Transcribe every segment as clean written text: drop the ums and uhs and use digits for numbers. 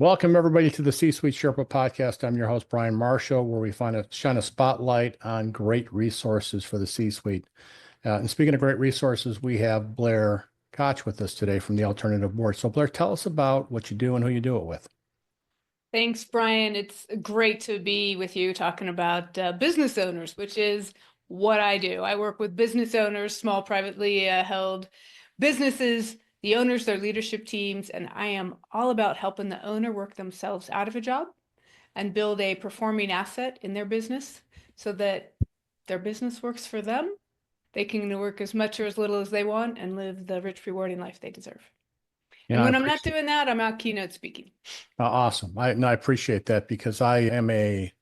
Welcome, everybody, to the C-Suite Sherpa podcast. I'm your host, Brian Marshall, where we shine a spotlight on great resources for the C-Suite. And speaking of great resources, we have Blair Koch with us today from the Alternative Board. So, Blair, tell us about what you do and who you do it with. Thanks, Brian. It's great to be with you talking about business owners, which is what I do. I work with business owners, small privately held businesses, the owners, their leadership teams, and I am all about helping the owner work themselves out of a job and build a performing asset in their business so that their business works for them. They can work as much or as little as they want and live the rich, rewarding life they deserve. And I when I'm not appreciate doing that, I'm out keynote speaking. Awesome. I appreciate that because I am a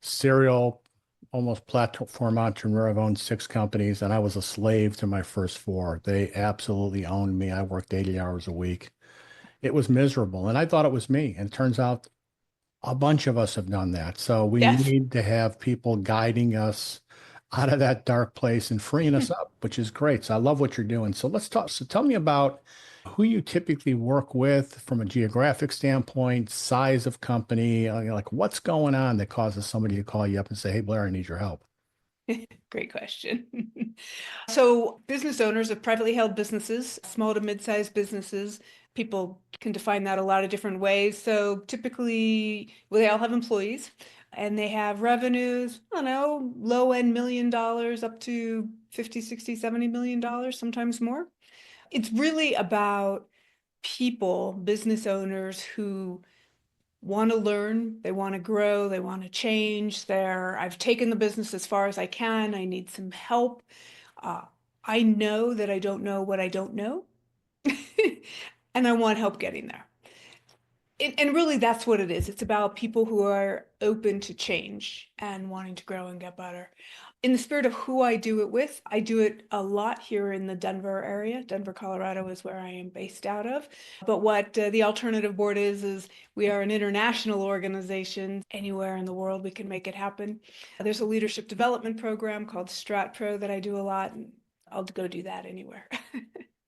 serial, almost platform entrepreneur. I've owned 6 companies and I was a slave to my first 4. They absolutely owned me. I worked 80 hours a week. It was miserable. And I thought it was me. And it turns out a bunch of us have done that. So we Yes. need to have people guiding us out of that dark place and freeing us up, which is great. So I love what you're doing. So let's talk. So tell me about who you typically work with from a geographic standpoint, size of company, like what's going on that causes somebody to call you up and say, "Hey, Blair, I need your help." Great question. So, business owners of privately held businesses, small to mid-sized businesses, people can define that a lot of different ways. So, typically, well, they all have employees and they have revenues, I don't know, low end $1 million up to 50, 60, $70 million, sometimes more. It's really about people, business owners who want to learn, they want to grow, they want to change. I've taken the business as far as I can. I need some help. Uh, I know that I don't know what I don't know, and I want help getting there. And really, that's what it is. It's about people who are open to change and wanting to grow and get better. In the spirit of who I do it with, I do it a lot here in the Denver area. Denver, Colorado is where I am based out of. But what the Alternative Board is we are an international organization. Anywhere in the world, we can make it happen. There's a leadership development program called Strat Pro that I do a lot, and I'll go do that anywhere.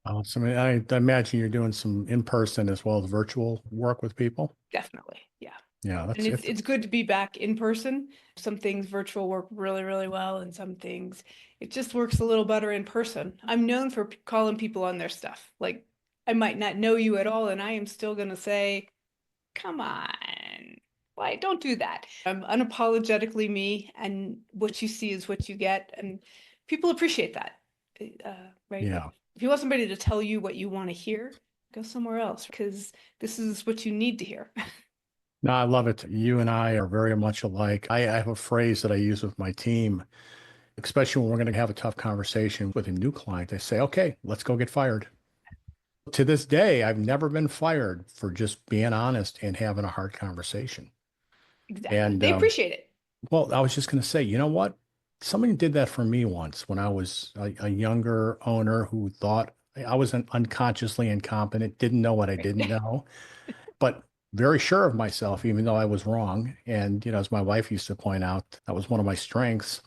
Awesome. I imagine you're doing some in-person as well as virtual work with people. Definitely, yeah. Yeah, And that's it's it. it's good to be back in person. Some things virtual work really, really well, and some things it just works a little better in person. I'm known for calling people on their stuff. Like I might not know you at all, and I am still gonna say, "Come on, why don't do that?" I'm unapologetically me, and what you see is what you get, and people appreciate that. Right? Yeah. If you want somebody to tell you what you want to hear, go somewhere else because this is what you need to hear. No, I love it. You and I are very much alike. I have a phrase that I use with my team, especially when we're going to have a tough conversation with a new client. I say, okay, let's go get fired. To this day, I've never been fired for just being honest and having a hard conversation. Exactly. And They appreciate it. well, I was just going to say, you know what? Somebody did that for me once when I was a younger owner who thought I was unconsciously incompetent, didn't know what I didn't Right. know, but very sure of myself, even though I was wrong. And, as my wife used to point out, that was one of my strengths.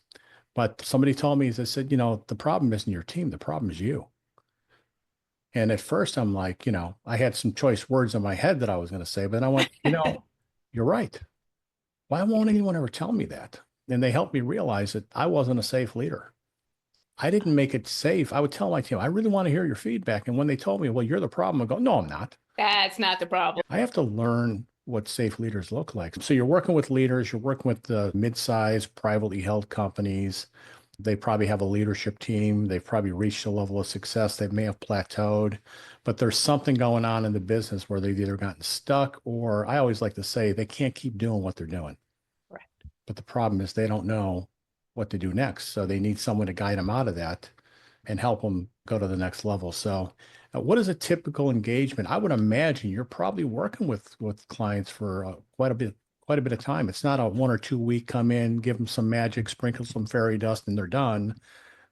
But somebody told me, they said, the problem isn't your team, the problem is you. And at first I'm like, I had some choice words in my head that I was going to say, but then I went, you're right. Why won't anyone ever tell me that? And they helped me realize that I wasn't a safe leader. I didn't make it safe. I would tell my team, I really want to hear your feedback. And when they told me, well, you're the problem, I go, no, I'm not. That's not the problem. I have to learn what safe leaders look like. So you're working with leaders, you're working with the mid-sized privately held companies. They probably have a leadership team. They've probably reached a level of success. They may have plateaued, but there's something going on in the business where they've either gotten stuck or I always like to say they can't keep doing what they're doing. Right. But the problem is they don't know what to do next. So they need someone to guide them out of that and help them go to the next level. So what is a typical engagement? I would imagine you're probably working with clients for quite a bit of time. It's not a 1 or 2 week come in, give them some magic, sprinkle some fairy dust, and they're done.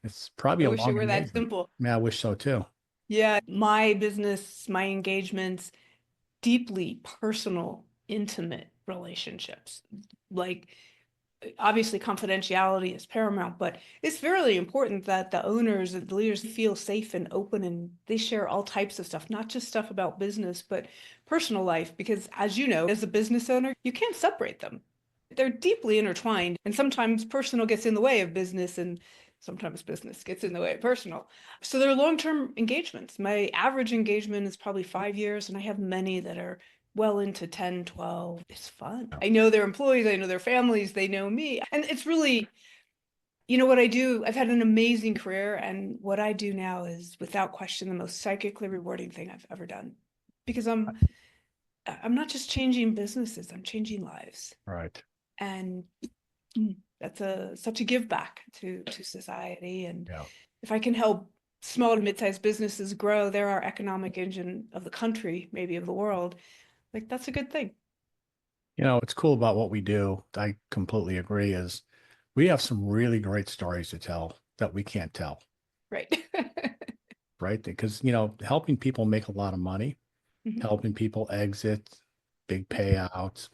It's probably I a wish it long were that engagement. simple. Yeah, I wish so too. Yeah, my business, my engagements, deeply personal, intimate relationships. Like Obviously confidentiality is paramount, but it's very important that the owners and the leaders feel safe and open, and they share all types of stuff, not just stuff about business, but personal life. Because as you know, as a business owner, you can't separate them. They're deeply intertwined, and sometimes personal gets in the way of business, and sometimes business gets in the way of personal. So they're long-term engagements. My average engagement is probably 5 years, and I have many that are well into 10, 12. It's fun. I know their employees, I know their families, they know me. And it's really, what I do, I've had an amazing career. And what I do now is without question the most psychically rewarding thing I've ever done. Because I'm not just changing businesses, I'm changing lives. Right. And that's such a give back to society. And Yeah. if I can help small to mid-sized businesses grow, they're our economic engine of the country, maybe of the world. Like, that's a good thing. What's cool about what we do, I completely agree, is we have some really great stories to tell that we can't tell, Right. right? Because, helping people make a lot of money, Mhm. helping people exit big payouts.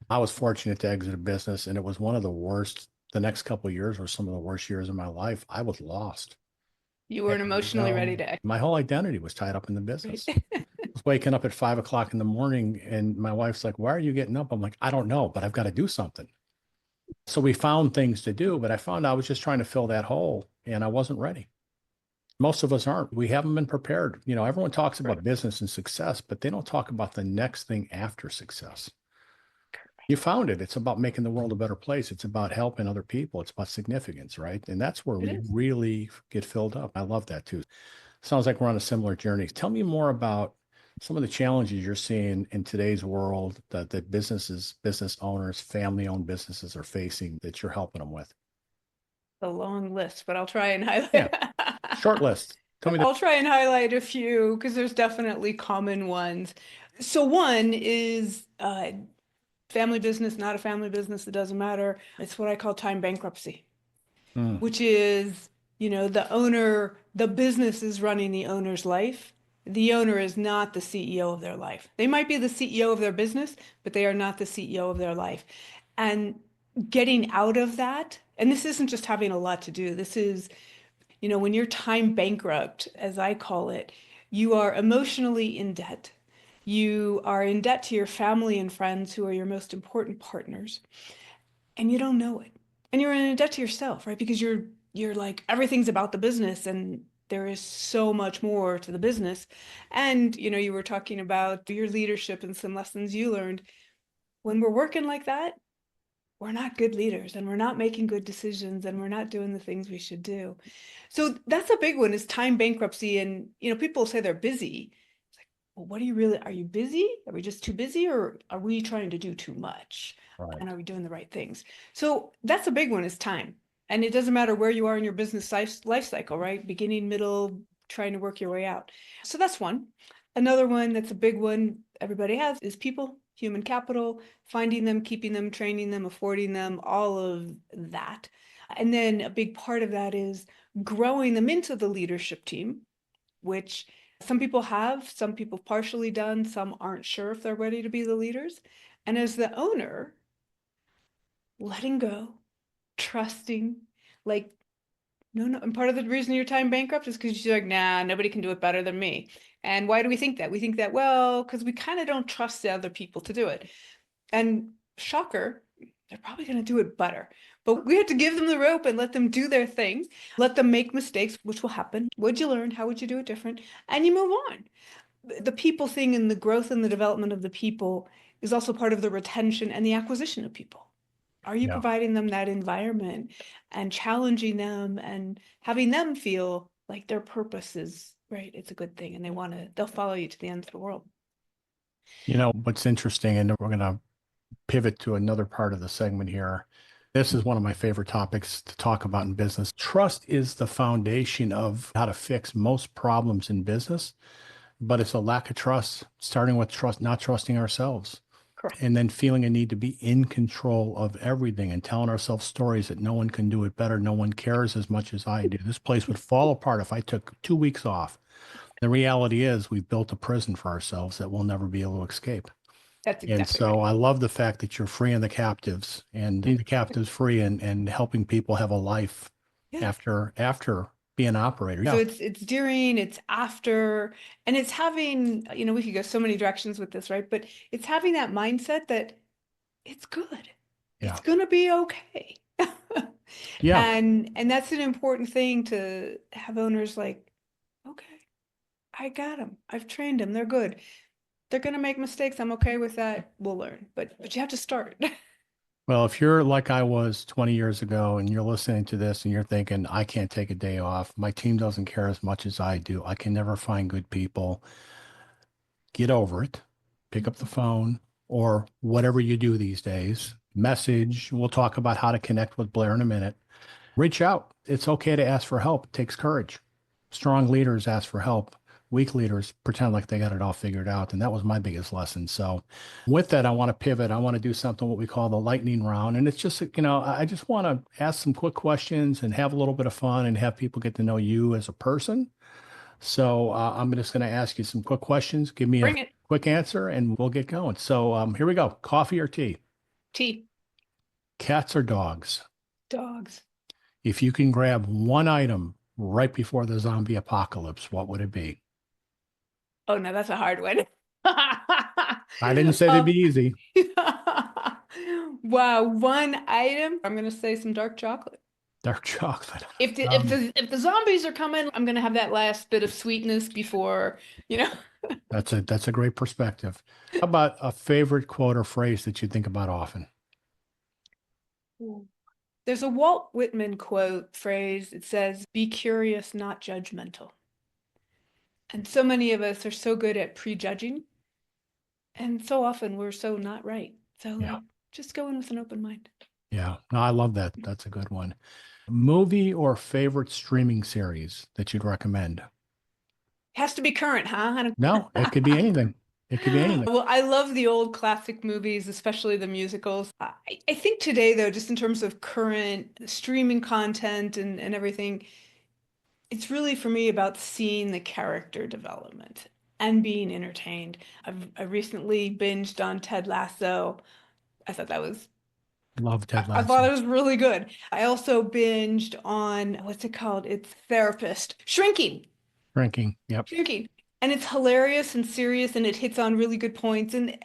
I was fortunate to exit a business, and it was one of the worst. The next couple of years were some of the worst years of my life. I was lost. You weren't And, emotionally ready to my whole identity was tied up in the right. business. I was waking up at 5 o'clock in the morning, and my wife's like, "Why are you getting up?" I'm like, "I don't know, but I've got to do something." So we found things to do, but I found I was just trying to fill that hole, and I wasn't ready. Most of us aren't. We haven't been prepared. Everyone talks Right. about business and success, but they don't talk about the next thing after success. You found it. It's about making the world a better place. It's about helping other people. It's about significance, right? And that's where It we is. really get filled up. I love that too. Sounds like we're on a similar journey. Tell me more about some of the challenges you're seeing in today's world that businesses, business owners, family-owned businesses are facing that you're helping them with. A long list, but I'll try and Yeah, highlight. short list. Tell me the. I'll try and highlight a few because there's definitely common ones. So one is family business, not a family business, it doesn't matter. It's what I call time bankruptcy, Mm, which is, the business is running the owner's life. The owner is not the CEO of their life. They might be the CEO of their business, but they are not the CEO of their life. And getting out of that, and this isn't just having a lot to do, this is, when you're time bankrupt, as I call it, you are emotionally in debt. You are in debt to your family and friends who are your most important partners, and you don't know it. And you're in debt to yourself, right? Because you're like everything's about the business, and there is so much more to the business. And you were talking about your leadership and some lessons you learned. When we're working like that, we're not good leaders, and we're not making good decisions, and we're not doing the things we should do. So that's a big one, is time bankruptcy. And people say they're busy. It's like, well, what are you busy? Are we just too busy, or are we trying to do too much? right. And are we doing the right things? So that's a big one, is time. And it doesn't matter where you are in your business life cycle, right? Beginning, middle, trying to work your way out. So that's one. Another one that's a big one everybody has is people, human capital, finding them, keeping them, training them, affording them, all of that. And then a big part of that is growing them into the leadership team, which some people have, some people partially done, some aren't sure if they're ready to be the leaders. And as the owner, letting go, trusting, like, no, no. And part of the reason you're time bankrupt is because you're like, nah, nobody can do it better than me. And why do we think that? We think that, well, because we kind of don't trust the other people to do it. And shocker, they're probably going to do it better. But we have to give them the rope and let them do their thing, let them make mistakes, which will happen. What'd you learn? How would you do it different? And you move on. The people thing and the growth and the development of the people is also part of the retention and the acquisition of people. Are you Yeah. providing them that environment and challenging them and having them feel like their purpose is right? It's a good thing, and they'll follow you to the end of the world. What's interesting, and we're going to pivot to another part of the segment here. This is one of my favorite topics to talk about in business. Trust is the foundation of how to fix most problems in business, but it's a lack of trust, starting with trust, not trusting ourselves, Correct. and then feeling a need to be in control of everything and telling ourselves stories that no one can do it better. No one cares as much as I do. This place would fall apart if I took 2 weeks off. The reality is we've built a prison for ourselves that we'll never be able to escape. That's And exactly so right. I love the fact that you're freeing the captives and getting the captives free and helping people have a life Yeah. after being an operator. So Yeah. it's during, it's after, and it's having, we could go so many directions with this, right? But it's having that mindset that it's good. It's Yeah. gonna be okay. Yeah. And that's an important thing to have owners like, okay, I got them. I've trained them. They're good. They're gonna make mistakes. I'm okay with that. We'll learn. But you have to start. Well, if you're like I was 20 years ago and you're listening to this and you're thinking, I can't take a day off, my team doesn't care as much as I do, I can never find good people, get over it, pick up the phone or whatever you do these days, message. We'll talk about how to connect with Blair in a minute. Reach out. It's okay to ask for help. It takes courage. Strong leaders ask for help. Weak leaders pretend like they got it all figured out. And that was my biggest lesson. So, with that, I want to pivot. I want to do something what we call the lightning round. And it's just, I just want to ask some quick questions and have a little bit of fun and have people get to know you as a person. So, I'm just going to ask you some quick questions. Give me a Bring it. quick answer and we'll get going. So, here we go. Coffee or tea? Tea. Cats or dogs? Dogs. If you can grab one item right before the zombie apocalypse, what would it be? Oh no, that's a hard one. I didn't say they'd be Um, easy. wow, one item. I'm gonna say some dark chocolate. Dark chocolate. If the if Um, the if the zombies are coming, I'm gonna have that last bit of sweetness before, you know. that's a great perspective. How about a favorite quote or phrase that you think about often? There's a Walt Whitman quote phrase. It says, "Be curious, not judgmental." And so many of us are so good at prejudging, and so often we're so not right. Yeah, So just go in with an open mind. yeah. No, I love that. That's a good one. Movie or favorite streaming series that you'd recommend? Has to be current, huh? No, it could be anything. It could be anything. Well, I love the old classic movies, especially the musicals. I think today, though, just in terms of current streaming content and everything, it's really for me about seeing the character development and being entertained. I recently binged on Ted Lasso. I thought that was Love Ted I thought Lasso. it was really good. I also binged on what's it called? It's Therapist. Shrinking. Drinking. Yep. Shrinking. And it's hilarious and serious and it hits on really good points. And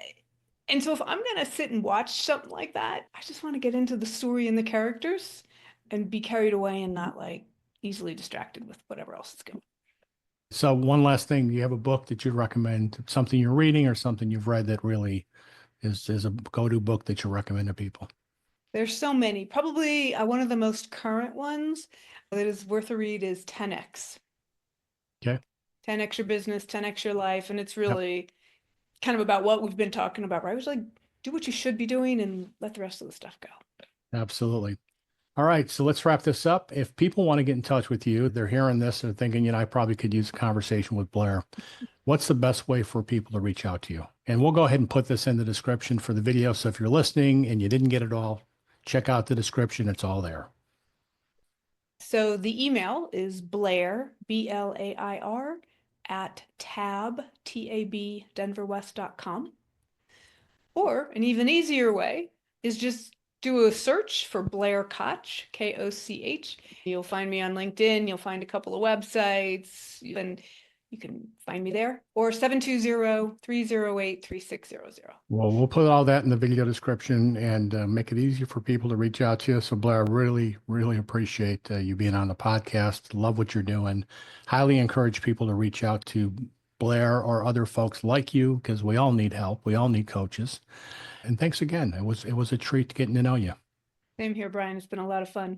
so if I'm gonna sit and watch something like that, I just want to get into the story and the characters and be carried away and not like easily distracted with whatever else is going. So one last thing, do you have a book that you'd recommend, something you're reading or something you've read that really is a go-to book that you recommend to people? There's so many. Probably one of the most current ones that is worth a read is 10x. Okay. 10x your business, 10x your life, and it's Yep. really kind of about what we've been talking about, right? It was like do what you should be doing and let the rest of the stuff go. Absolutely. All right. So let's wrap this up. If people want to get in touch with you, they're hearing this, they're thinking, I probably could use a conversation with Blair. What's the best way for people to reach out to you? And we'll go ahead and put this in the description for the video. So if you're listening and you didn't get it all, check out the description. It's all there. So the email is Blair, Blair, at tab, denverwest.com. Or an even easier way is just do a search for Blair Koch, Koch. You'll find me on LinkedIn. You'll find a couple of websites, and you can find me there. Or 720-308-3600. Well, we'll put all that in the video description and make it easier for people to reach out to you. So, Blair, I really, really appreciate you being on the podcast. Love what you're doing. Highly encourage people to reach out to Blair or other folks like you because we all need help. We all need coaches. And thanks again. It was a treat getting to know you. Same here, Brian. It's been a lot of fun.